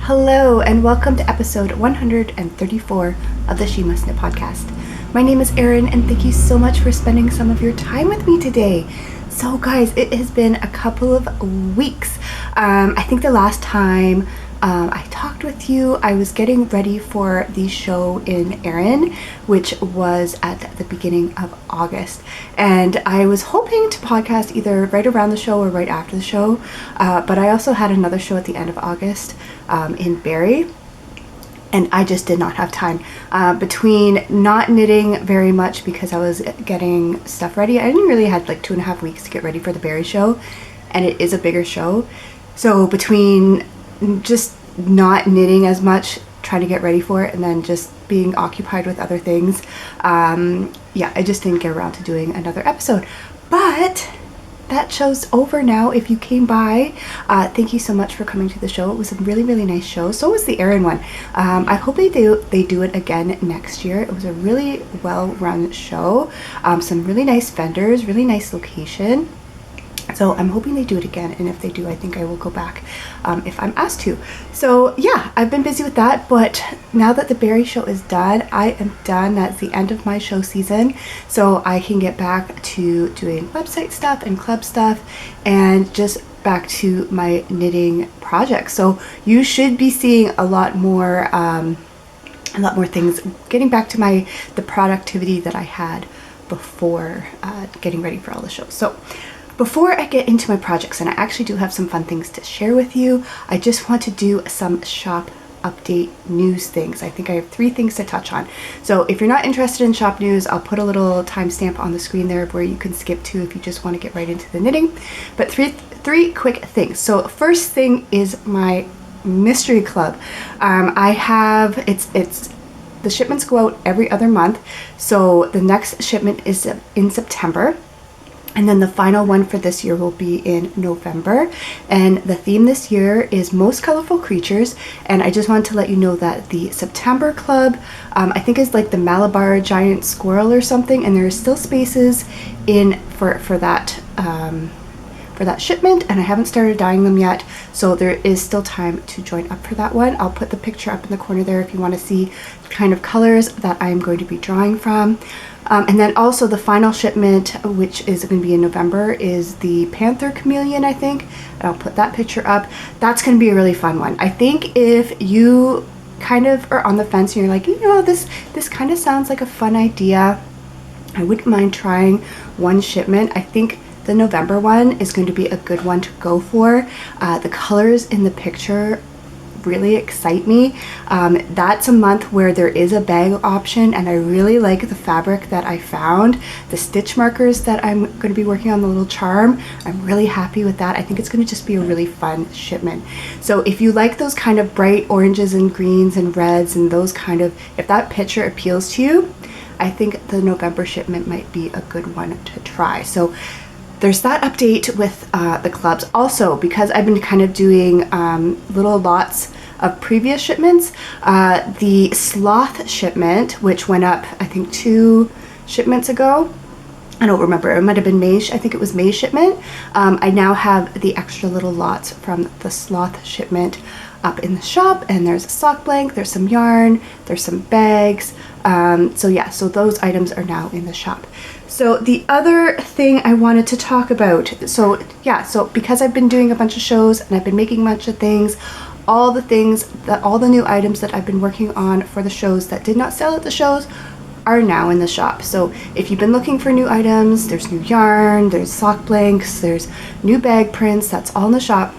Hello and welcome to episode 134 of the She Must Knit podcast. My name is Erin and thank you so much for spending some of your time with me today. So guys, it has been a couple of weeks. I think the last time I talked with you, I was getting ready for the show in Erin, which was at the beginning of August. And I was hoping to podcast either right around the show or right after the show. But I also had another show at the end of August in Barrie. And I just did not have time between not knitting very much because I was getting stuff ready. I didn't really had like 2.5 weeks to get ready for the Barrie show, and it is a bigger show. So between just not knitting as much, trying to get ready for it, and then just being occupied with other things, I just didn't get around to doing another episode. But that show's over now. If you came by, thank you so much for coming to the show. It was a really, really nice show. So was the Erin one. I hope they do it again next year. It was a really well-run show. Some really nice vendors, really nice location. So I'm hoping they do it again, and if they do, I think I will go back if I'm asked to. So yeah, I've been busy with that, but now that the Barrie show is done, I am done. That's the end of my show season, so I can get back to doing website stuff and club stuff and just back to my knitting projects. So you should be seeing a lot more things, getting back to the productivity that I had before getting ready for all the shows. So before I get into my projects, and I actually do have some fun things to share with you, I just want to do some shop update news things. I think I have 3 things to touch on. So if you're not interested in shop news, I'll put a little timestamp on the screen there where you can skip to if you just want to get right into the knitting. But three quick things. So first thing is my mystery club. The shipments go out every other month. So the next shipment is in September. And then the final one for this year will be in November. And the theme this year is Most Colorful Creatures. And I just wanted to let you know that the September club, I think is like the Malabar Giant Squirrel or something. And there are still spaces in for that shipment. And I haven't started dyeing them yet. So there is still time to join up for that one. I'll put the picture up in the corner there if you want to see the kind of colors that I'm going to be drawing from. And then also the final shipment, which is going to be in November, is the Panther Chameleon, I think. And I'll put that picture up. That's going to be a really fun one. I think if you kind of are on the fence and you're like, this kind of sounds like a fun idea, I wouldn't mind trying one shipment. I think the November one is going to be a good one to go for. The colors in the picture really excite me. That's a month where there is a bag option, and I really like the fabric that I found. The stitch markers that I'm going to be working on, the little charm, I'm really happy with that. I think it's going to just be a really fun shipment. So if you like those kind of bright oranges and greens and reds and those kind of, if that picture appeals to you, I think the November shipment might be a good one to try. So there's that update with the clubs. Also, because I've been kind of doing little lots of previous shipments, the sloth shipment, which went up, I think 2 shipments ago. I don't remember, it might have been May, I think it was May shipment. I now have the extra little lots from the sloth shipment up in the shop, and there's a sock blank, there's some yarn, there's some bags. So those items are now in the shop. So the other thing I wanted to talk about, so because I've been doing a bunch of shows and I've been making a bunch of things, all the new items that I've been working on for the shows that did not sell at the shows are now in the shop. So if you've been looking for new items, there's new yarn, there's sock blanks, there's new bag prints, that's all in the shop.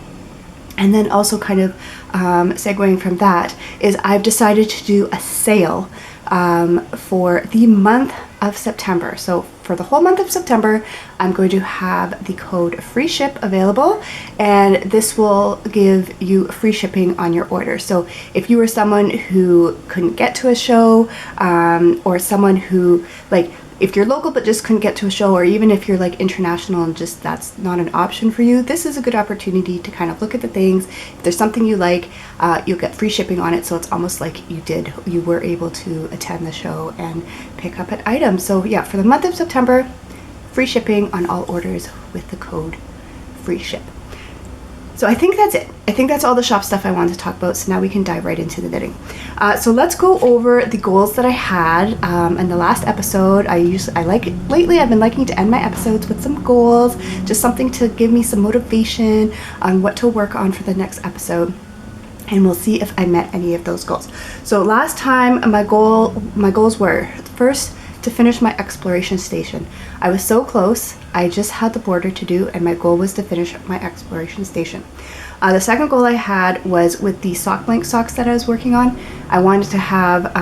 And then also kind of segueing from that is I've decided to do a sale for the month of September. So for the whole month of September, I'm going to have the code free ship available, and this will give you free shipping on your order. So if you were someone who couldn't get to a show, or someone who if you're local but just couldn't get to a show, or even if you're like international and just that's not an option for you, this is a good opportunity to kind of look at the things. If there's something you like, you'll get free shipping on it, so it's almost like you were able to attend the show and pick up an item. So yeah, for the month of September, free shipping on all orders with the code free ship. So I think that's it. I think that's all the shop stuff I wanted to talk about. So now we can dive right into the knitting. So let's go over the goals that I had in the last episode. Lately I've been liking to end my episodes with some goals, just something to give me some motivation on what to work on for the next episode. And we'll see if I met any of those goals. So last time my goals were first to finish my exploration station. I was so close. I just had the border to do, and my goal was to finish my exploration station. The second goal I had was with the sock blank socks that I was working on. I wanted to have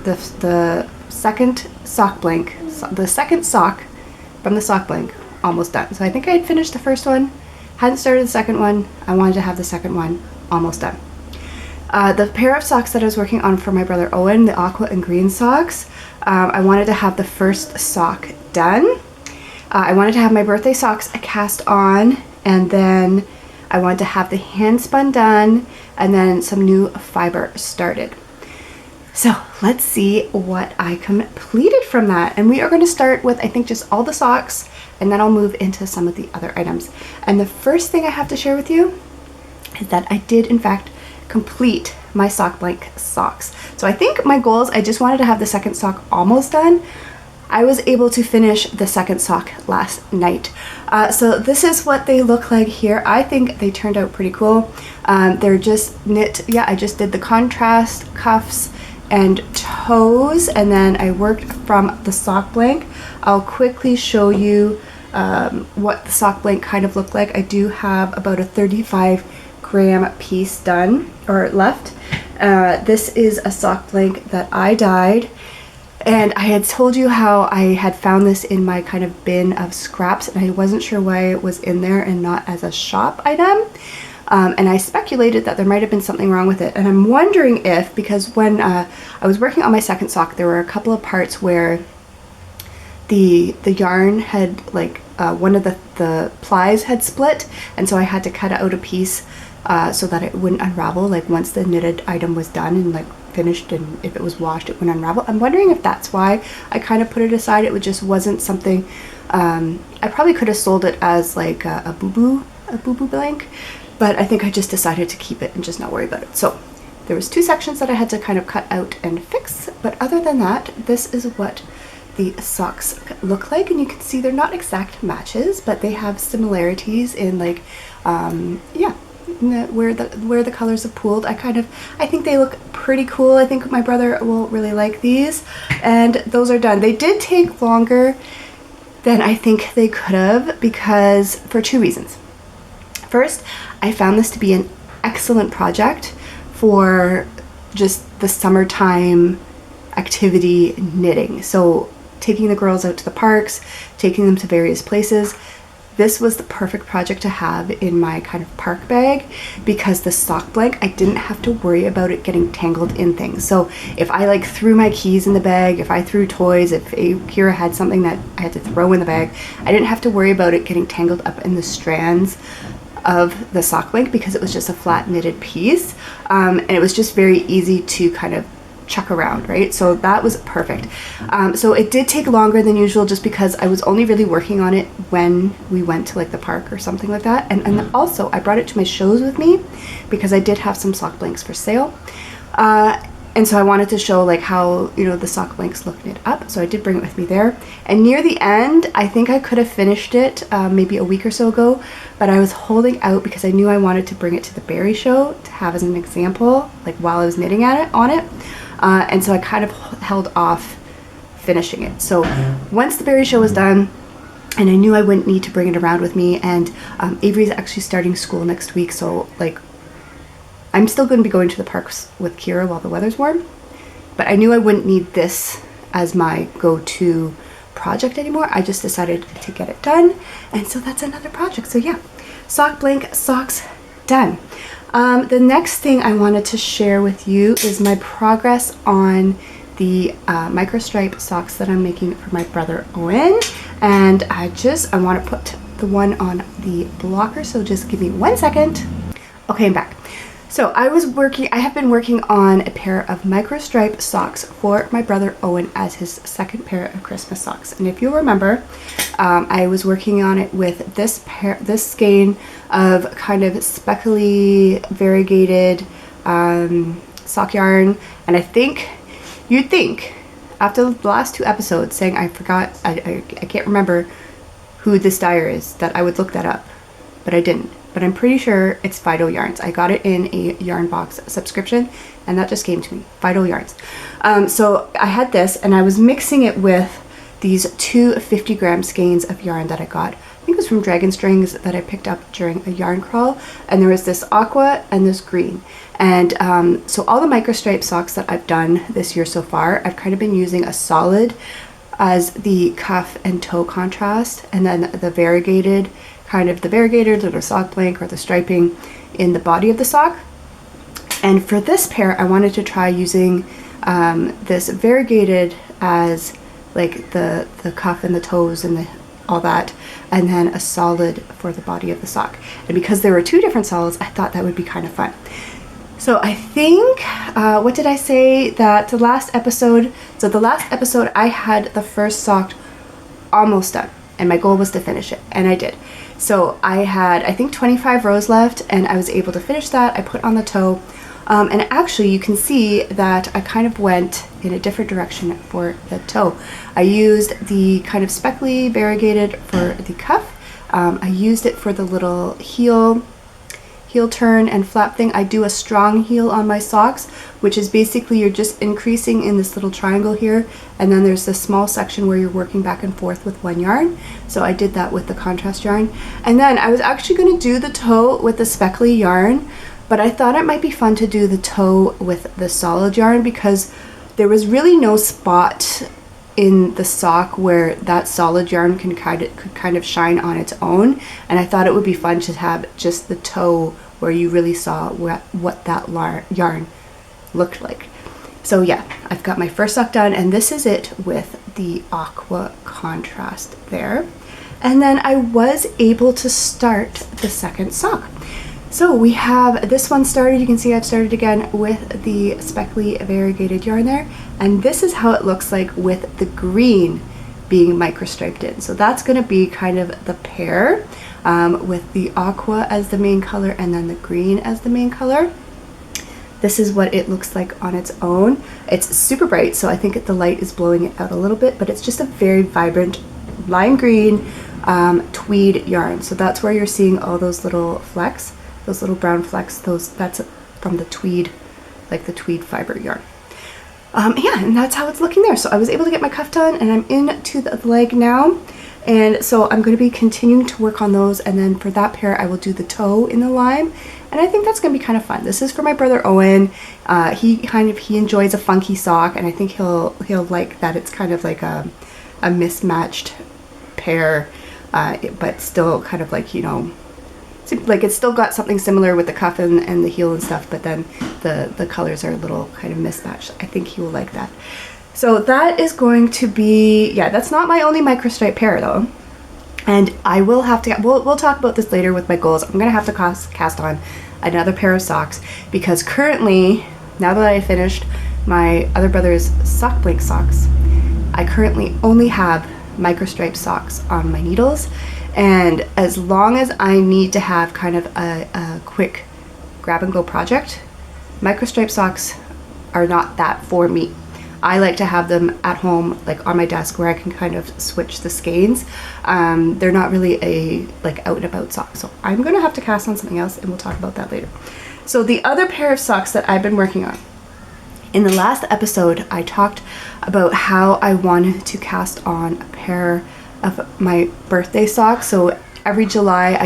the second sock blank, the second sock from the sock blank almost done. So I think I had finished the first one, hadn't started the second one. I wanted to have the second one almost done. The pair of socks that I was working on for my brother Owen, the aqua and green socks, I wanted to have the first sock done. I wanted to have my birthday socks cast on, and then I wanted to have the hand spun done, and then some new fiber started. So let's see what I completed from that. And we are going to start with, I think, just all the socks, and then I'll move into some of the other items. And the first thing I have to share with you is that I did, in fact, complete my sock blank socks. So I think my goals, I just wanted to have the second sock almost done. I was able to finish the second sock last night. So this is what they look like here. I think they turned out pretty cool. They're just knit. Yeah, I just did the contrast cuffs and toes, and then I worked from the sock blank. I'll quickly show you what the sock blank kind of looked like. I do have about a 35-gram piece done or left. This is a sock blank that I dyed, and I had told you how I had found this in my kind of bin of scraps, and I wasn't sure why it was in there and not as a shop item. And I speculated that there might have been something wrong with it, and I'm wondering if, because when I was working on my second sock, there were a couple of parts where the yarn had, like, one of the plies had split, and so I had to cut out a piece so that it wouldn't unravel, like once the knitted item was done and like finished, and if it was washed it wouldn't unravel. I'm wondering if that's why I kind of put it aside. It just wasn't something, I probably could have sold it as like a boo-boo blank, but I think I just decided to keep it and just not worry about it. So there was 2 sections that I had to kind of cut out and fix, but other than that, this is what the socks look like. And you can see they're not exact matches, but they have similarities in, like, yeah, where the colors have pooled. I think they look pretty cool. I think my brother will really like these, and those are done. They did take longer than I think they could have, because for 2 reasons. First, I found this to be an excellent project for just the summertime activity knitting. So taking the girls out to the parks, taking them to various places. This was the perfect project to have in my kind of park bag, because the sock blank, I didn't have to worry about it getting tangled in things. So if I like threw my keys in the bag, if I threw toys, if Kira had something that I had to throw in the bag, I didn't have to worry about it getting tangled up in the strands of the sock blank, because it was just a flat knitted piece, and it was just very easy to kind of chuck around, right? So that was perfect. So it did take longer than usual, just because I was only really working on it when we went to like the park or something like that, and also I brought it to my shows with me because I did have some sock blanks for sale, and so I wanted to show like how, you know, the sock blanks look knit up, so I did bring it with me there. And near the end, I think I could have finished it maybe a week or so ago, but I was holding out because I knew I wanted to bring it to the berry show to have as an example, like while I was knitting on it. And so I kind of held off finishing it. So once the berry show was done, and I knew I wouldn't need to bring it around with me, and Avery's actually starting school next week, so like I'm still going to be going to the parks with Kira while the weather's warm, but I knew I wouldn't need this as my go-to project anymore. I just decided to get it done, and so that's another project. So yeah, sock blank socks done. The next thing I wanted to share with you is my progress on the microstripe socks that I'm making for my brother Owen, and I want to put the one on the blocker, so just give me 1 second. Okay, I'm back. So I have been working on a pair of microstripe socks for my brother Owen as his second pair of Christmas socks. And if you remember, I was working on it with this skein of kind of speckly, variegated sock yarn. And you'd think after the last 2 episodes saying I can't remember who this dyer is, that I would look that up, but I didn't. But I'm pretty sure it's Fido Yarns. I got it in a yarn box subscription, and that just came to me, Fido Yarns. So I had this, and I was mixing it with these 2 50-gram skeins of yarn that I got. I think it was from Dragon Strings that I picked up during a yarn crawl, and there was this aqua and this green. And so all the microstripe socks that I've done this year so far, I've kind of been using a solid as the cuff and toe contrast, and then the variegated or the sock blank or the striping in the body of the sock. And for this pair, I wanted to try using this variegated as like the cuff and the toes and all that, and then a solid for the body of the sock. And because there were 2 different solids, I thought that would be kind of fun. So I think, what did I say, that the last episode I had the first sock almost done, and my goal was to finish it, and I did. So I had, I think, 25 rows left, and I was able to finish that. I put on the toe, and actually you can see that I kind of went in a different direction for the toe. I used the kind of speckly variegated for the cuff. I used it for the little heel turn and flap thing. I do a strong heel on my socks, which is basically you're just increasing in this little triangle here, and then there's this small section where you're working back and forth with one yarn. So I did that with the contrast yarn. And then I was actually going to do the toe with the speckly yarn, but I thought it might be fun to do the toe with the solid yarn because there was really no spot in the sock where that solid yarn could kind of shine on its own, and I thought it would be fun to have just the toe where you really saw what that yarn looked like. So yeah, I've got my first sock done, and this is it with the aqua contrast there. And then I was able to start the second sock. So we have this one started. You can see I've started again with the speckly variegated yarn there, and this is how it looks like with the green being microstriped in. So that's going to be kind of the pair with the aqua as the main color and then the green as the main color. This is what it looks like on its own. It's super bright, so I think the light is blowing it out a little bit, but it's just a very vibrant lime green tweed yarn. So that's where you're seeing all those little flecks. Those little brown flecks, that's from the tweed, like the tweed fiber yarn. Yeah, and that's how it's looking there. So I was able to get my cuff done, and I'm into the leg now. And so I'm going to be continuing to work on those, and then for that pair I will do the toe in the lime, and I think that's going to be kind of fun. This is for my brother Owen. He enjoys a funky sock, and I think he'll like that. It's kind of like a mismatched pair, but still kind of like, you know, like it's still got something similar with the cuff and the heel and stuff, but then the colors are a little kind of mismatched. I think he will like that. So that is going to be, yeah, that's not my only microstripe pair though. And I will have to, we'll talk about this later with my goals. I'm going to have to cast on another pair of socks because currently, now that I finished my other brother's sock blank socks, I currently only have microstripe socks on my needles. And as long as I need to have kind of a quick grab and go project, microstripe socks are not that for me. I like to have them at home, like on my desk, where I can kind of switch the skeins. They're not really a like out and about sock. So I'm gonna have to cast on something else, and we'll talk about that later. So the other pair of socks that I've been working on, in the last episode, I talked about how I wanted to cast on a pair of my birthday socks. So every July I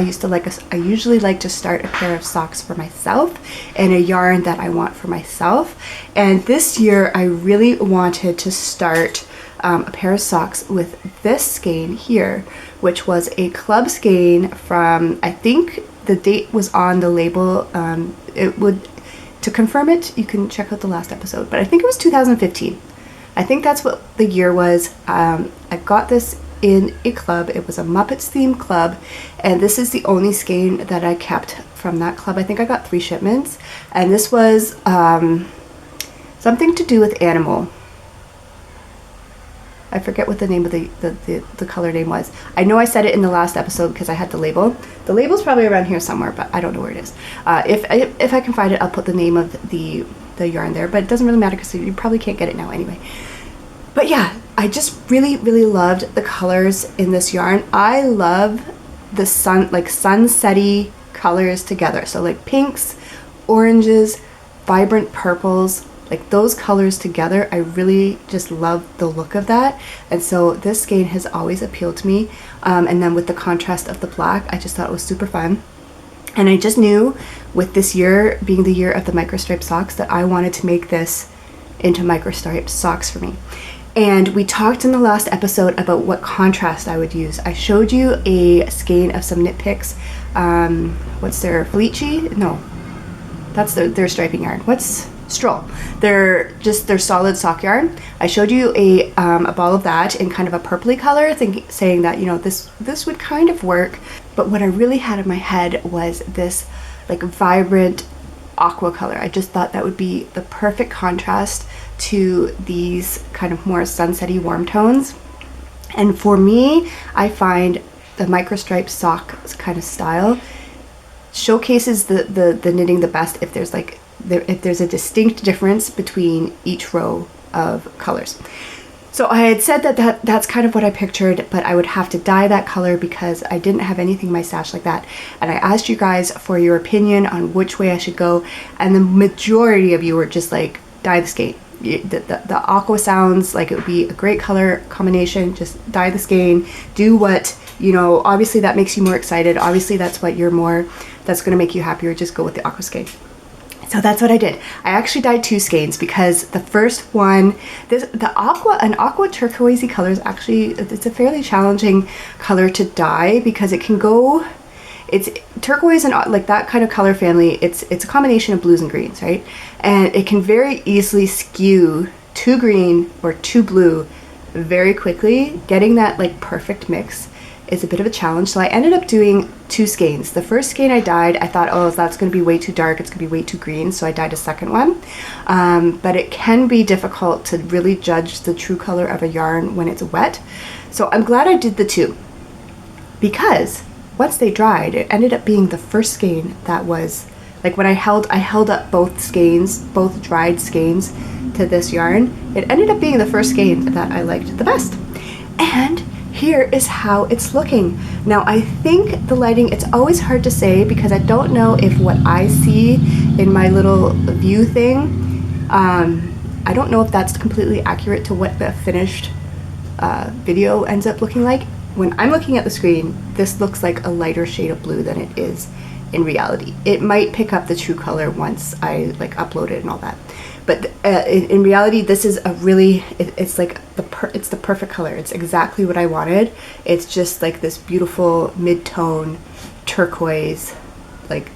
usually like to start a pair of socks for myself and a yarn that I want for myself. And this year I really wanted to start a pair of socks with this skein here, which was a club skein from, I think the date was on the label. To confirm it, you can check out the last episode, but I think it was 2015. I think that's what the year was. I got this in a club. It was a Muppets themed club, and this is the only skein that I kept from that club. I think I got 3 shipments, and this was something to do with animal. I forget what the name of the color name was. I know I said it in the last episode because I had the label. The label's probably around here somewhere, but I don't know where it is. If I can find it, I'll put the name of the yarn there, but it doesn't really matter because you probably can't get it now anyway. But yeah, I just really, really loved the colors in this yarn. I love the sunsetty colors together. So like pinks, oranges, vibrant purples, like those colors together. I really just love the look of that. And so this skein has always appealed to me. And then with the contrast of the black, I just thought it was super fun. And I just knew with this year being the year of the microstripe socks that I wanted to make this into microstripe socks for me. And we talked in the last episode about what contrast I would use. I showed you a skein of some Knit Picks. What's their Felici? No, that's their striping yarn. What's Stroll? They're solid sock yarn. I showed you a ball of that in kind of a purpley color, saying that, you know, this would kind of work. But what I really had in my head was this like vibrant aqua color. I just thought that would be the perfect contrast to these kind of more sunsetty warm tones. And for me, I find the microstripe sock kind of style showcases the knitting the best if there's a distinct difference between each row of colors. So I had said that's kind of what I pictured, but I would have to dye that color because I didn't have anything in my stash like that. And I asked you guys for your opinion on which way I should go, and the majority of you were just like, dye the skein. The aqua sounds like it would be a great color combination. Just dye the skein. Do what, you know, obviously that makes you more excited. Obviously that's what that's going to make you happier. Just go with the aqua skein. So that's what I did. I actually dyed 2 skeins because the first one, an aqua turquoisey color is actually, it's a fairly challenging color to dye because it can go, it's turquoise and like that kind of color family. It's a combination of blues and greens, right? And it can very easily skew too green or too blue very quickly. Getting that like perfect mix is a bit of a challenge. So I ended up doing 2 skeins. The first skein I dyed, I thought, oh, that's going to be way too dark. It's going to be way too green. So I dyed a second one. But it can be difficult to really judge the true color of a yarn when it's wet. So I'm glad I did the 2 because once they dried, it ended up being the first skein that was like when I held up both skeins, both dried skeins to this yarn, it ended up being the first skein that I liked the best. And here is how it's looking. Now I think the lighting, it's always hard to say because I don't know if what I see in my little view thing, I don't know if that's completely accurate to what the finished video ends up looking like. When I'm looking at the screen, this looks like a lighter shade of blue than it is in reality. It might pick up the true color once I like upload it and all that. But in reality, this is a really, it's like it's the perfect color. It's exactly what I wanted. It's just like this beautiful mid-tone turquoise. Like,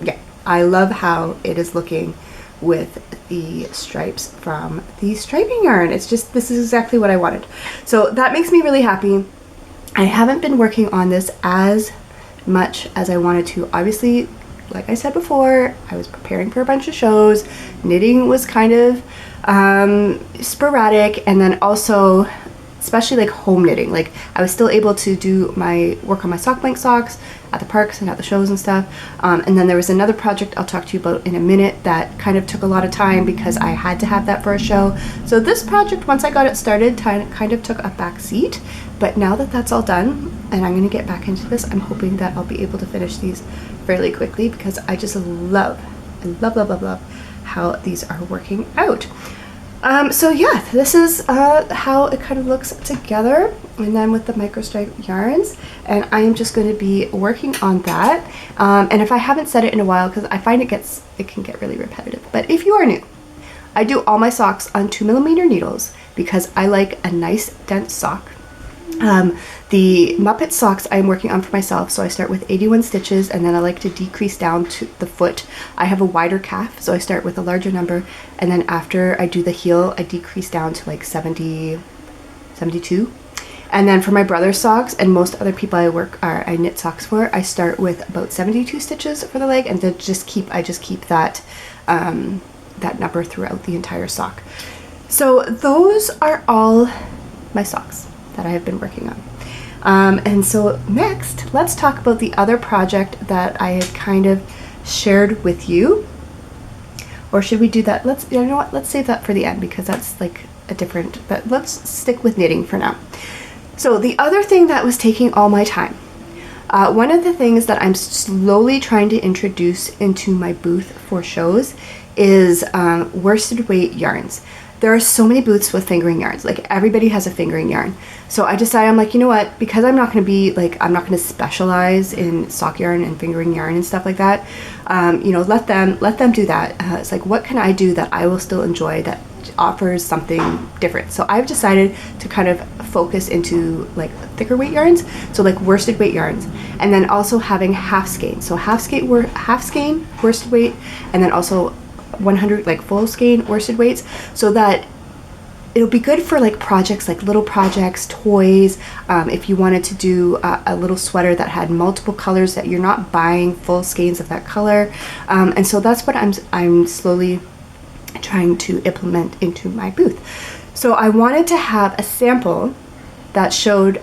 yeah, I love how it is looking with the stripes from the striping yarn. It's just, this is exactly what I wanted. So that makes me really happy. I haven't been working on this as much as I wanted to. Obviously, like I said before, I was preparing for a bunch of shows. Knitting was kind of sporadic, and then also especially like home knitting. Like I was still able to do my work on my sock blank socks at the parks and at the shows and stuff. And then there was another project I'll talk to you about in a minute that kind of took a lot of time because I had to have that for a show. So this project, once I got it started, kind of took a back seat. But now that that's all done and I'm going to get back into this, I'm hoping that I'll be able to finish these fairly quickly because I just love how these are working out. So yeah, this is how it kind of looks together, and then with the microstripe yarns, and I am just going to be working on that. And if I haven't said it in a while, because I find it can get really repetitive, but if you are new, I do all my socks on 2mm needles because I like a nice dense sock. The Muppet socks I'm working on for myself, so I start with 81 stitches and then I like to decrease down to the foot. I have a wider calf, so I start with a larger number, and then after I do the heel, I decrease down to like 70, 72. And then for my brother's socks and most other people I knit socks for, I start with about 72 stitches for the leg, and then I just keep that that number throughout the entire sock. So those are all my socks that I have been working on. And so next, let's talk about the other project that I had kind of shared with you. Or should we do that? You know what? Let's save that for the end, because that's like a different, but let's stick with knitting for now. So the other thing that was taking all my time, one of the things that I'm slowly trying to introduce into my booth for shows is worsted weight yarns. There are so many booths with fingering yarns, like everybody has a fingering yarn. So I decided, I'm like, you know what, because I'm not going to be like, I'm not going to specialize in sock yarn and fingering yarn and stuff like that. You know, let them do that. It's like, what can I do that I will still enjoy, that offers something different? So I've decided to kind of focus into like thicker weight yarns, so like worsted weight yarns, and then also having half skein. So half skein worsted weight, and then also 100 like full skein worsted weights, so that it'll be good for like projects, like little projects, toys. If you wanted to do a little sweater that had multiple colors, that you're not buying full skeins of that color. And so that's what I'm slowly trying to implement into my booth. So I wanted to have a sample that showed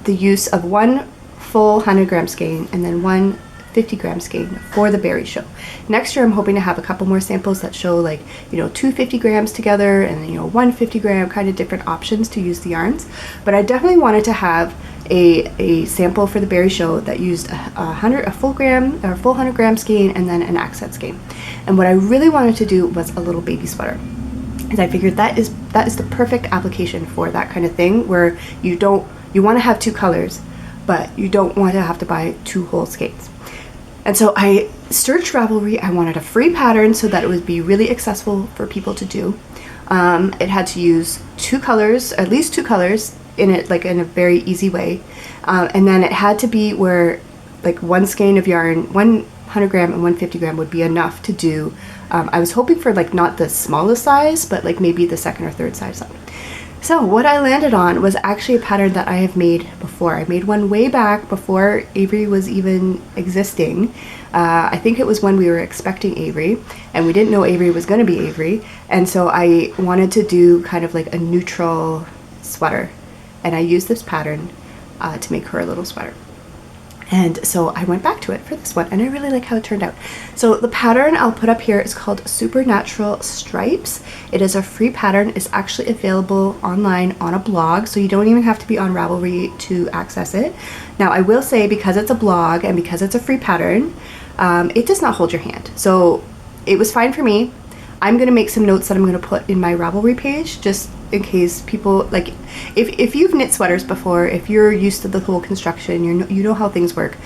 the use of one full 100-gram skein and then one 50-gram skein for the berry show. Next year I'm hoping to have a couple more samples that show, like, you know, 2 50 grams together and, you know, 1 50-gram, kind of different options to use the yarns. But I definitely wanted to have a sample for the berry show that used a full 100-gram skein and then an accent skein. And what I really wanted to do was a little baby sweater, because I figured that is the perfect application for that kind of thing, where you want to have 2 colors, but you don't want to have to buy 2 whole skeins. And so I searched Ravelry. I wanted a free pattern so that it would be really accessible for people to do. It had to use 2 colors, at least 2 colors in it, like in a very easy way. And then it had to be where like 1 skein of yarn, 100-gram and 150-gram would be enough to do. I was hoping for like not the smallest size, but like maybe the 2nd or 3rd size up. So what I landed on was actually a pattern that I have made before. I made one way back before Avery was even existing. I think it was when we were expecting Avery, and we didn't know Avery was going to be Avery. And so I wanted to do kind of like a neutral sweater. And I used this pattern to make her a little sweater. And so I went back to it for this one, and I really like how it turned out. So the pattern I'll put up here is called Supernatural Stripes. It is a free pattern. It's actually available online on a blog, so you don't even have to be on Ravelry to access it. Now I will say, because it's a blog and because it's a free pattern, it does not hold your hand. So it was fine for me. I'm going to make some notes that I'm going to put in my Ravelry page, just in case people, like, if you've knit sweaters before, if you're used to the whole construction, you know how things work,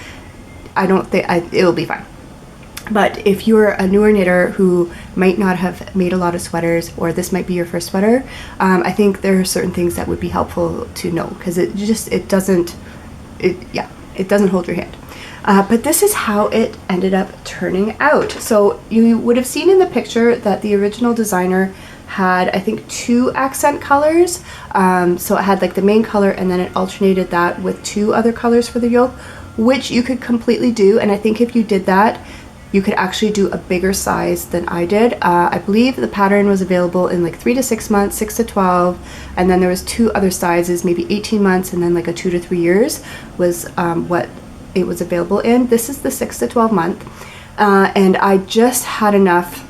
I don't think it'll be fine. But if you're a newer knitter who might not have made a lot of sweaters, or this might be your first sweater, I think there are certain things that would be helpful to know, because it doesn't hold your hand. But this is how it ended up turning out. So you would have seen in the picture that the original designer had, I think, 2 accent colors. So it had like the main color, and then it alternated that with 2 other colors for the yoke, which you could completely do. And I think if you did that, you could actually do a bigger size than I did. I believe the pattern was available in like 3 to 6 months, 6 to 12, and then there was 2 other sizes, maybe 18 months, and then like a 2 to 3 years was what it was available in. This is the 6 to 12 month, and I just had enough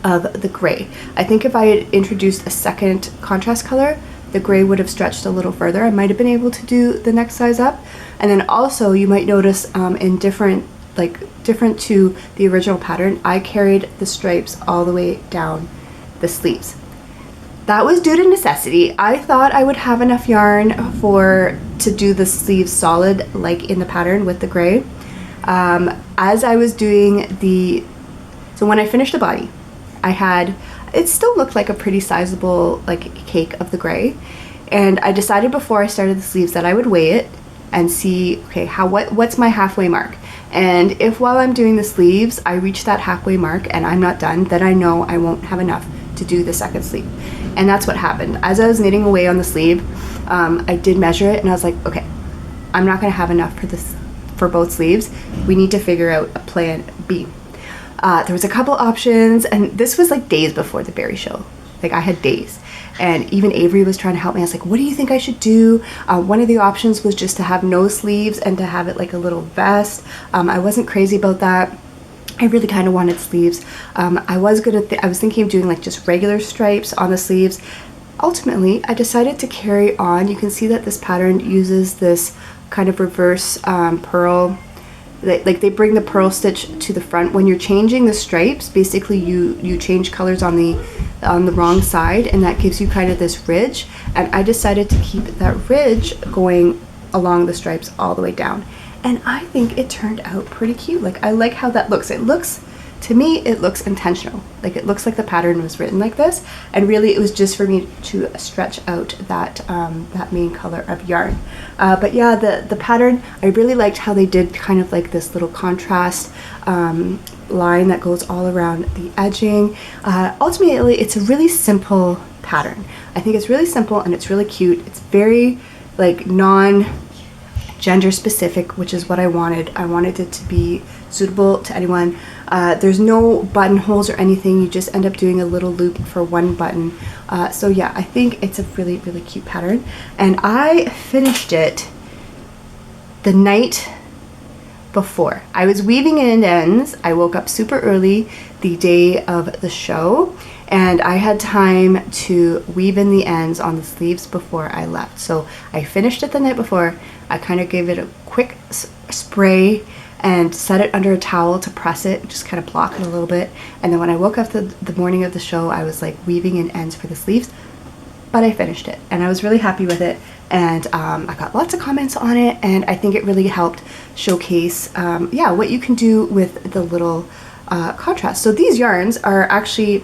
of the gray. I think if I had introduced a second contrast color, the gray would have stretched a little further. I might have been able to do the next size up. And then also you might notice in different to the original pattern, I carried the stripes all the way down the sleeves. That was due to necessity. I thought I would have enough yarn to do the sleeves solid, like in the pattern with the gray. As I was doing so when I finished the body, it still looked like a pretty sizable like cake of the gray. And I decided before I started the sleeves that I would weigh it and see, okay, what's my halfway mark? And if while I'm doing the sleeves, I reach that halfway mark and I'm not done, then I know I won't have enough to do the second sleeve. And that's what happened. As I was knitting away on the sleeve, I did measure it and I was like, okay, I'm not going to have enough for this for both sleeves. We need to figure out a plan B. There was a couple options, and this was like days before the berry show. Like I had days, and even Avery was trying to help me. I was like, what do you think I should do? One of the options was just to have no sleeves and to have it like a little vest. I wasn't crazy about that. I really kind of wanted sleeves. I was thinking of doing like just regular stripes on the sleeves. Ultimately, I decided to carry on. You can see that this pattern uses this kind of reverse pearl. Like they bring the pearl stitch to the front. When you're changing the stripes, basically you change colors on the wrong side, and that gives you kind of this ridge. And I decided to keep that ridge going along the stripes all the way down. And I think it turned out pretty cute. Like I like how that looks. To me, it looks intentional. Like it looks like the pattern was written like this, and really it was just for me to stretch out that that main color of yarn. But yeah, the pattern, I really liked how they did kind of like this little contrast line that goes all around the edging. Ultimately, it's a really simple pattern. I think it's really simple and it's really cute. It's very like non-gender specific, which is what I wanted. I wanted it to be suitable to anyone. There's no buttonholes or anything. You just end up doing a little loop for one button. So yeah, I think it's a really, really cute pattern. And I finished it the night before. I was weaving in ends. I woke up super early the day of the show, and I had time to weave in the ends on the sleeves before I left. So I finished it the night before. I kind of gave it a quick spray and set it under a towel to press it, just kind of block it a little bit. And then when I woke up the morning of the show, I was like weaving in ends for the sleeves, but I finished it and I was really happy with it. And I got lots of comments on it, and I think it really helped showcase yeah, what you can do with the little contrast. So these yarns are actually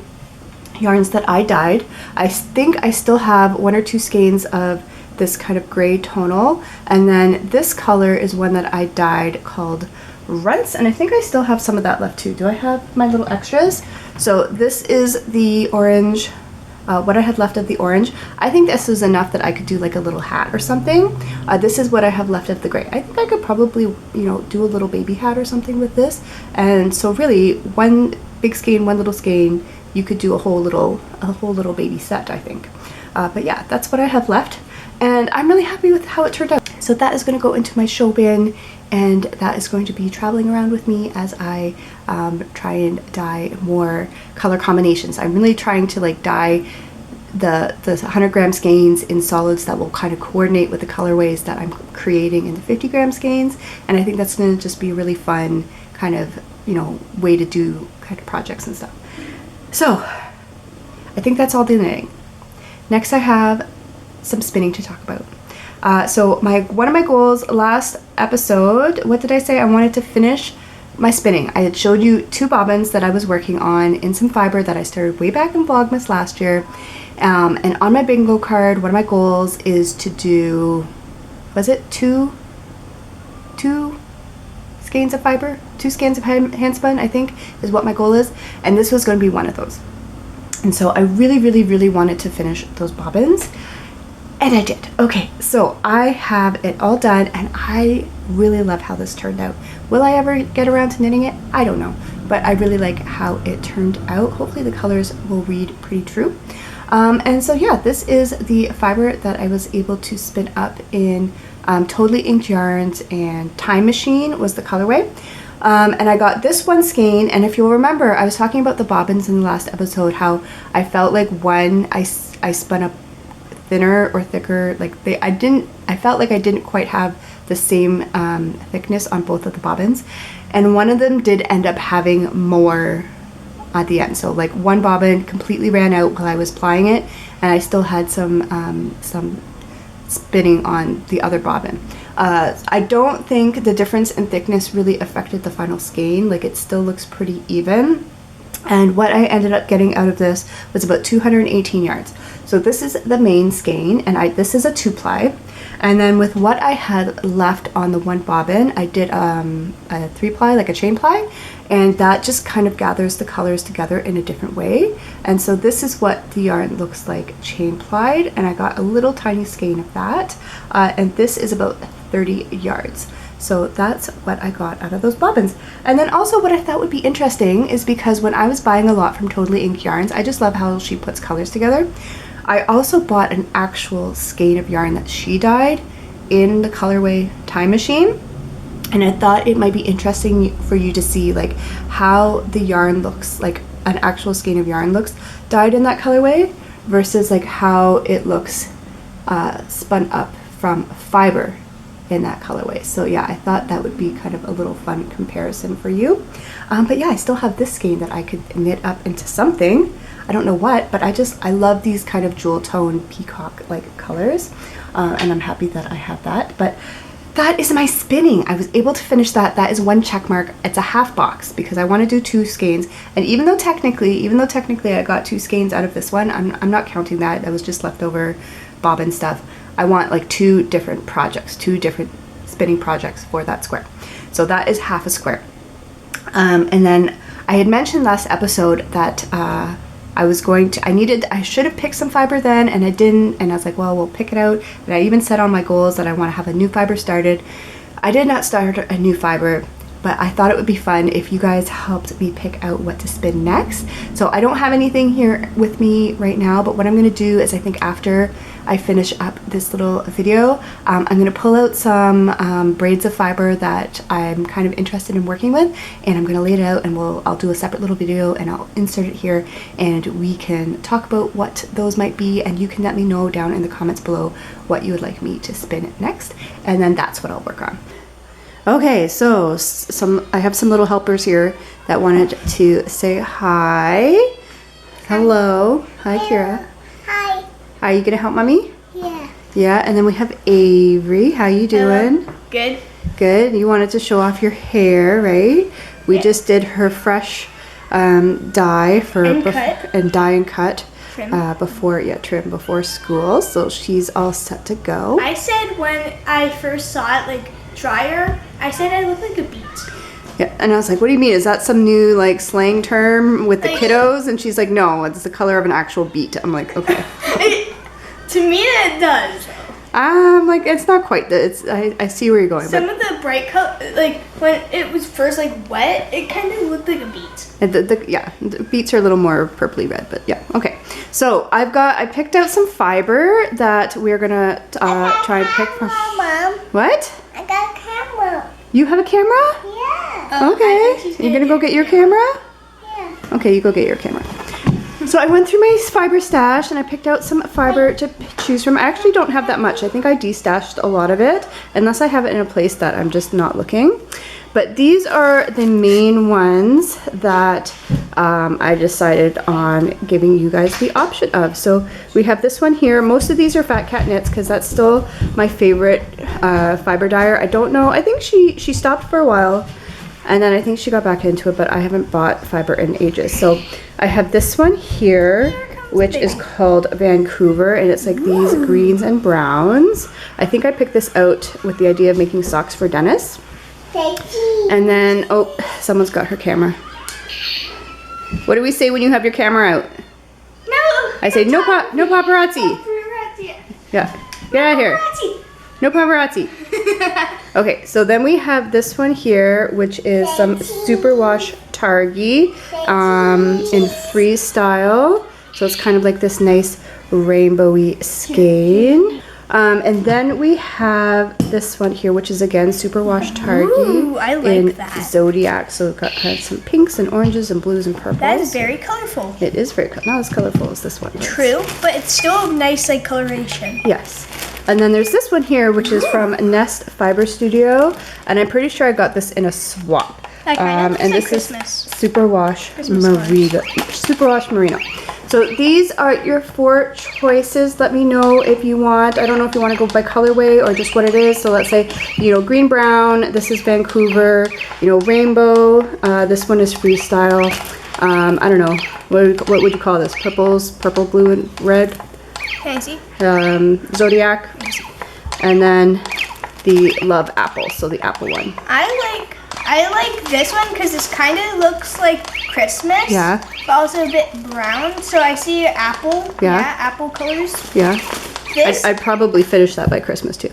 yarns that I dyed. I think I still have 1 or 2 skeins of this kind of gray tonal, and then this color is one that I dyed called Runts, and I think I still have some of that left too. Do I have my little extras? So this is the orange, what I had left of the orange. I think this is enough that I could do like a little hat or something. This is what I have left of the gray. I think I could probably, you know, do a little baby hat or something with this. And so really, one big skein, one little skein, you could do a whole little baby set, I think. But yeah, that's what I have left, and I'm really happy with how it turned out. So that is going to go into my show bin, and that is going to be traveling around with me as I try and dye more color combinations. I'm really trying to like dye the 100-gram skeins in solids that will kind of coordinate with the colorways that I'm creating in the 50-gram skeins, and I think that's going to just be a really fun kind of, you know, way to do kind of projects and stuff. So I think that's all the knitting. Next I have some spinning to talk about. So one of my goals last episode, what did I say? I wanted to finish my spinning. I had showed you 2 bobbins that I was working on in some fiber that I started way back in Vlogmas last year. And on my bingo card, one of my goals is to do, was it two skeins of fiber? 2 skeins of hand spun, I think, is what my goal is. And this was going to be one of those. And so I really, really, really wanted to finish those bobbins. And I did. Okay, so I have it all done, and I really love how this turned out. Will I ever get around to knitting it? I don't know, but I really like how it turned out. Hopefully the colors will read pretty true. And so yeah, this is the fiber that I was able to spin up in Totally Inked Yarns, and Time Machine was the colorway. And I got this one skein, and if you'll remember, I was talking about the bobbins in the last episode, how I felt like one I spun up thinner or thicker, like I felt like I didn't quite have the same thickness on both of the bobbins, and one of them did end up having more at the end. So like one bobbin completely ran out while I was plying it, and I still had some spinning on the other bobbin. I don't think the difference in thickness really affected the final skein. Like it still looks pretty even. And what I ended up getting out of this was about 218 yards. So this is the main skein, and this is a 2-ply. And then with what I had left on the one bobbin, I did a 3-ply, like a chain ply, and that just kind of gathers the colors together in a different way. And so this is what the yarn looks like chain plied, and I got a little tiny skein of that. And this is about 30 yards. So that's what I got out of those bobbins. And then also what I thought would be interesting is because when I was buying a lot from Totally Ink Yarns, I just love how she puts colors together. I also bought an actual skein of yarn that she dyed in the colorway Time Machine. And I thought it might be interesting for you to see like how the yarn looks, like an actual skein of yarn looks dyed in that colorway versus like how it looks spun up from fiber in that colorway. So yeah, I thought that would be kind of a little fun comparison for you. But yeah, I still have this skein that I could knit up into something. I don't know what, but I love these kind of jewel tone peacock like colors, and I'm happy that I have that. But that is my spinning. I was able to finish that. That is one check mark. It's a half box because I want to do 2 skeins. And even though technically I got 2 skeins out of this one, I'm not counting that. That was just leftover bobbin stuff. I want like 2 different projects, 2 different spinning projects for that square. So that is half a square. And then I had mentioned last episode that I should have picked some fiber then, and I didn't, and I was like, well, we'll pick it out. And I even set on my goals that I want to have a new fiber started. I did not start a new fiber, but I thought it would be fun if you guys helped me pick out what to spin next. So I don't have anything here with me right now, but what I'm going to do is I think after I finish up this little video, I'm going to pull out some braids of fiber that I'm kind of interested in working with, and I'm going to lay it out, and I'll do a separate little video and I'll insert it here, and we can talk about what those might be, and you can let me know down in the comments below what you would like me to spin next, and then that's what I'll work on. Okay, so I have some little helpers here that wanted to say hi. Hello. Hi, Kira. Hi. Are you gonna help mommy? Yeah. Yeah, and then we have Avery. How you doing? Good. Good. You wanted to show off your hair, right? We just did her fresh dye for dye and cut Trim. before school. So she's all set to go. I said when I first saw it, like dryer, I said I look like a beet. Yeah, and I was like, what do you mean? Is that some new like slang term with the kiddos? And she's like, no, it's the color of an actual beet. I'm like, okay. To me, it does. Like it's not quite that. I see where you're going. Some of the bright color, like when it was first like wet, it kind of looked like a beet. The beets are a little more purpley red, but yeah, okay. So I picked out some fiber that we're gonna try and pick from. Mom. What? I got a camera. You have a camera? Yeah. Okay. You're gonna go get your camera? Yeah. Okay, you go get your camera. So I went through my fiber stash and I picked out some fiber to choose from. I actually don't have that much. I think I destashed a lot of it, unless I have it in a place that I'm just not looking. But these are the main ones that I decided on giving you guys the option of. So we have this one here. Most of these are Fat Cat Knits because that's still my favorite fiber dyer. I don't know. I think she stopped for a while. And then I think she got back into it, but I haven't bought fiber in ages. So I have this one here, which is called Vancouver, and it's like these greens and browns. I think I picked this out with the idea of making socks for Dennis. And then, oh, someone's got her camera. What do we say when you have your camera out? No. I say no paparazzi. Yeah, get out of here. No paparazzi. Okay, so then we have this one here, which is some Superwash Targi in freestyle. So it's kind of like this nice rainbowy skein. And then we have this one here, which is again Superwash Targi in Zodiac. So we've got kind of some pinks and oranges and blues and purples. That is very colorful. It is very not as colorful as this one. True, but it's still a nice like coloration. Yes. And then there's this one here, which is from Nest Fiber Studio, and I'm pretty sure I got this in a swap. And this is Superwash Merino. So these are your 4 choices. Let me know if you want. I don't know if you want to go by colorway or just what it is. So let's say, you know, green, brown. This is Vancouver. You know, rainbow. This one is freestyle. I don't know. What would you call this? Purple, blue, and red. Fancy. Zodiac. And then the love apple. So the apple one. I like this one because this kind of looks like Christmas. Yeah. But also a bit brown. So I see apple. Yeah. Yeah, apple colors. Yeah. This. I'd probably finish that by Christmas too.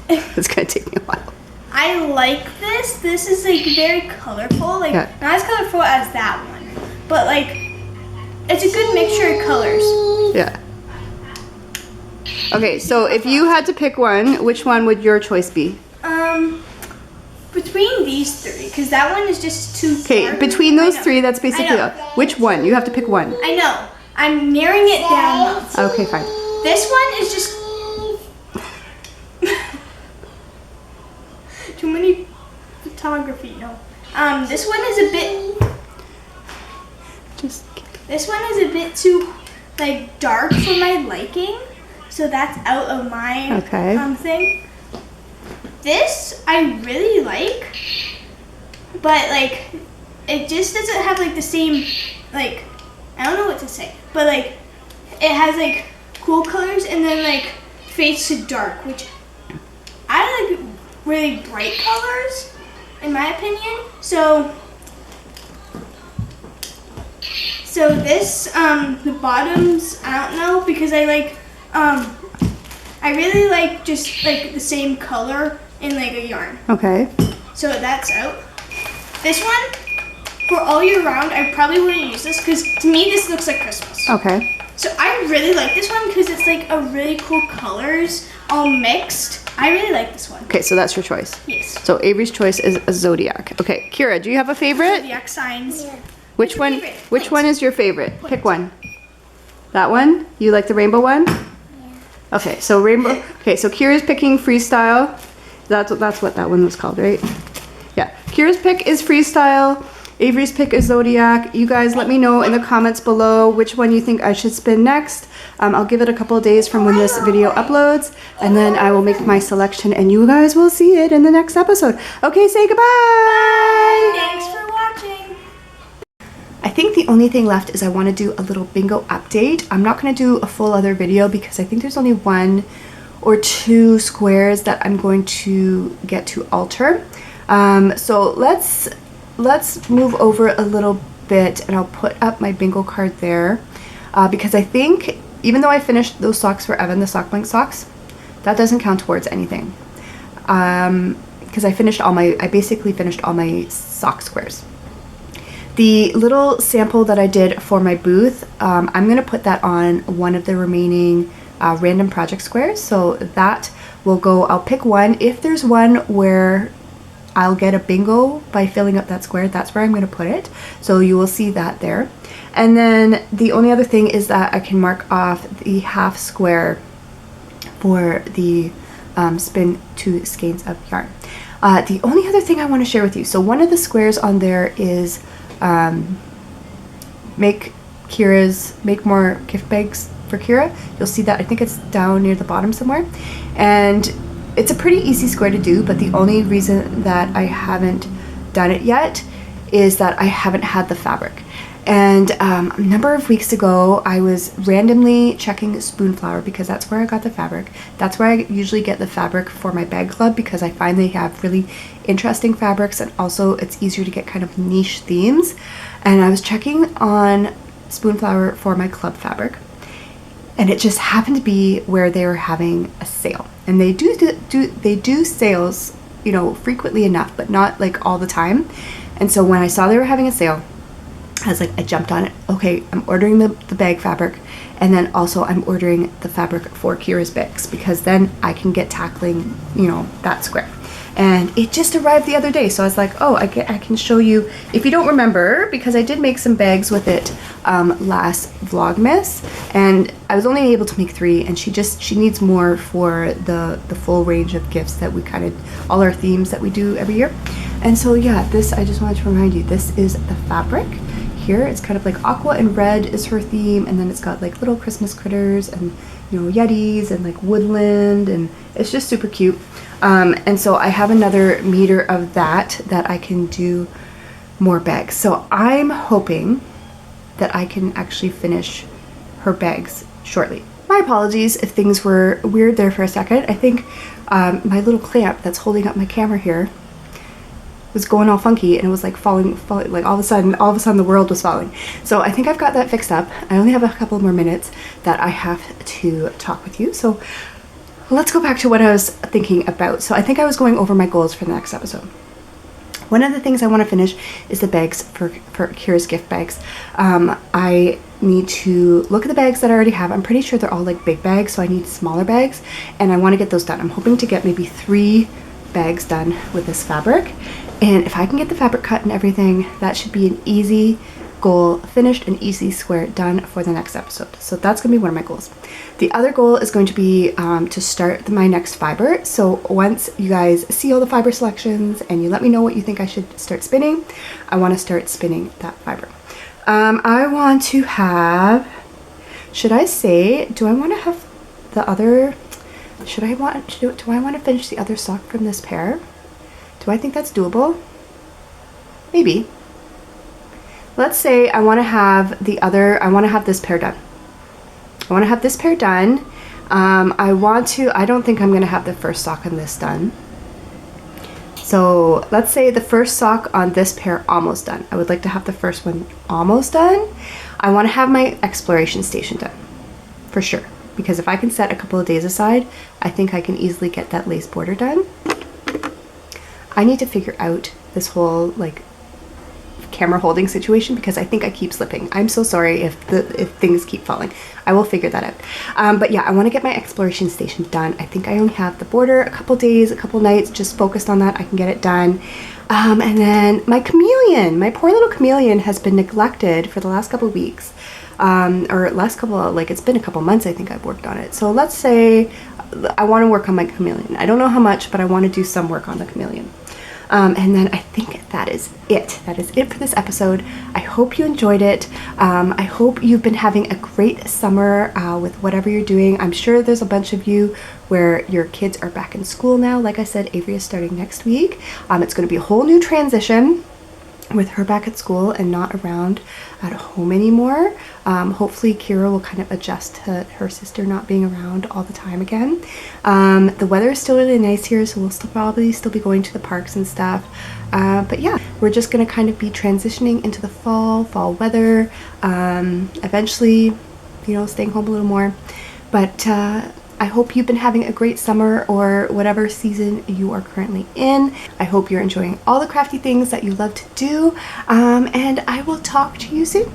It's gonna take me a while. I like this. This is like very colorful. Like Yeah. not as colorful as that one, but like it's a good mixture of colors. Yeah. Okay, so if you had to pick one, which one would your choice be? Between these 3, because that one is just too. Okay, between those 3, that's basically which one? You have to pick one. I know. I'm narrowing it down. Okay, fine. This one is just too many photography. No. This one is a bit. This one is a bit too like dark for my liking, so that's out of my thing. This I really like, but like it just doesn't have like the same like I don't know what to say, but like it has like cool colors and then like fades to dark, which I like really bright colors in my opinion. So this the bottoms I don't know because I like I really like just like the same color in like a yarn. Okay. So that's out. This one, for all year round, I probably wouldn't use this because to me this looks like Christmas. Okay. So I really like this one because it's like a really cool colors all mixed. I really like this one. Okay, so that's your choice. Yes. So Avery's choice is a zodiac. Okay, Kira, do you have a favorite? Zodiac signs. Yeah. Which one? Favorite? Which one is your favorite? Pick one. That one? You like the rainbow one? Yeah. Okay, so rainbow. Okay, so Kira's picking freestyle. That's what that one was called, right? Yeah. Kira's pick is freestyle. Avery's pick is zodiac. You guys let me know in the comments below which one you think I should spin next. I'll give it a couple of days from when this video uploads, and then I will make my selection, and you guys will see it in the next episode. Okay, say goodbye. Bye. Thanks for watching. I think the only thing left is I want to do a little bingo update. I'm not going to do a full other video because I think there's only 1 or 2 squares that I'm going to get to alter. So let's move over a little bit and I'll put up my bingo card there because I think even though I finished those socks for Evan, the sock blank socks, that doesn't count towards anything because I basically finished all my sock squares. The little sample that I did for my booth, I'm going to put that on one of the remaining random project squares. So that will go, I'll pick one. If there's one where I'll get a bingo by filling up that square, that's where I'm going to put it. So you will see that there. And then the only other thing is that I can mark off the half square for the spin 2 skeins of yarn. The only other thing I want to share with you, so one of the squares on there is make more gift bags for Kira. You'll see that, I think it's down near the bottom somewhere, and it's a pretty easy square to do, but the only reason that I haven't done it yet is that I haven't had the fabric. And a number of weeks ago I was randomly checking Spoonflower because that's where I got the fabric. That's where I usually get the fabric for my bag club because I find they have really interesting fabrics, and also it's easier to get kind of niche themes. And I was checking on Spoonflower for my club fabric, and it just happened to be where they were having a sale. And they do sales, you know, frequently enough, but not like all the time. And so when I saw they were having a sale, I was like, I jumped on it. Okay, I'm ordering the bag fabric, and then also I'm ordering the fabric for Kira's bags because then I can get tackling, you know, that square. And it just arrived the other day, so I was like, oh, I can show you, if you don't remember, because I did make some bags with it last Vlogmas, and I was only able to make 3, and she needs more for the full range of gifts that we kind of, all our themes that we do every year. And so yeah, this, I just wanted to remind you, this is the fabric. here. It's kind of like aqua and red is her theme, and then it's got like little Christmas critters and, you know, yetis and like woodland, and it's just super cute. And so I have another meter of that I can do more bags. So I'm hoping that I can actually finish her bags shortly. My apologies if things were weird there for a second. I think my little clamp that's holding up my camera here was going all funky, and it was like falling, like all of a sudden the world was falling. So I think I've got that fixed up. I only have a couple more minutes that I have to talk with you. So let's go back to what I was thinking about. So I think I was going over my goals for the next episode. One of the things I want to finish is the bags for Kira's gift bags. I need to look at the bags that I already have. I'm pretty sure they're all like big bags, so I need smaller bags, and I want to get those done. I'm hoping to get maybe 3 bags done with this fabric, and if I can get the fabric cut and everything, that should be an easy goal finished, an easy square done for the next episode. So that's gonna be one of my goals. The other goal is going to be to start my next fiber. So once you guys see all the fiber selections and you let me know what you think I should start spinning, I want to start spinning that fiber. I want to have, should I say, do I want to have the other, do I want to finish the other sock from this pair? Do I think that's doable? Maybe. Let's say I want to have this pair done. I want to have this pair done. I don't think I'm going to have the first sock on this done. So let's say the first sock on this pair almost done. I would like to have the first one almost done. I want to have my exploration station done for sure, because if I can set a couple of days aside, I think I can easily get that lace border done. I need to figure out this whole like camera holding situation, because I think I keep slipping. I'm so sorry if things keep falling. I will figure that out. But yeah, I want to get my exploration station done. I think I only have the border a couple days, a couple nights, just focused on that. I can get it done. And then my chameleon, my poor little chameleon has been neglected for the last couple weeks. It's been a couple months I think I've worked on it. So let's say I want to work on my chameleon. I don't know how much, but I want to do some work on the chameleon. And then I think that is it. That is it for this episode. I hope you enjoyed it. I hope you've been having a great summer with whatever you're doing. I'm sure there's a bunch of you where your kids are back in school now. Like I said, Avery is starting next week. It's going to be a whole new transition with her back at school and not around at home anymore. Hopefully Kira will kind of adjust to her sister not being around all the time again. The weather is still really nice here, so we'll probably still be going to the parks and stuff. But yeah, we're just gonna kind of be transitioning into the fall weather. Eventually, you know, staying home a little more. But I hope you've been having a great summer, or whatever season you are currently in. I hope you're enjoying all the crafty things that you love to do, and I will talk to you soon.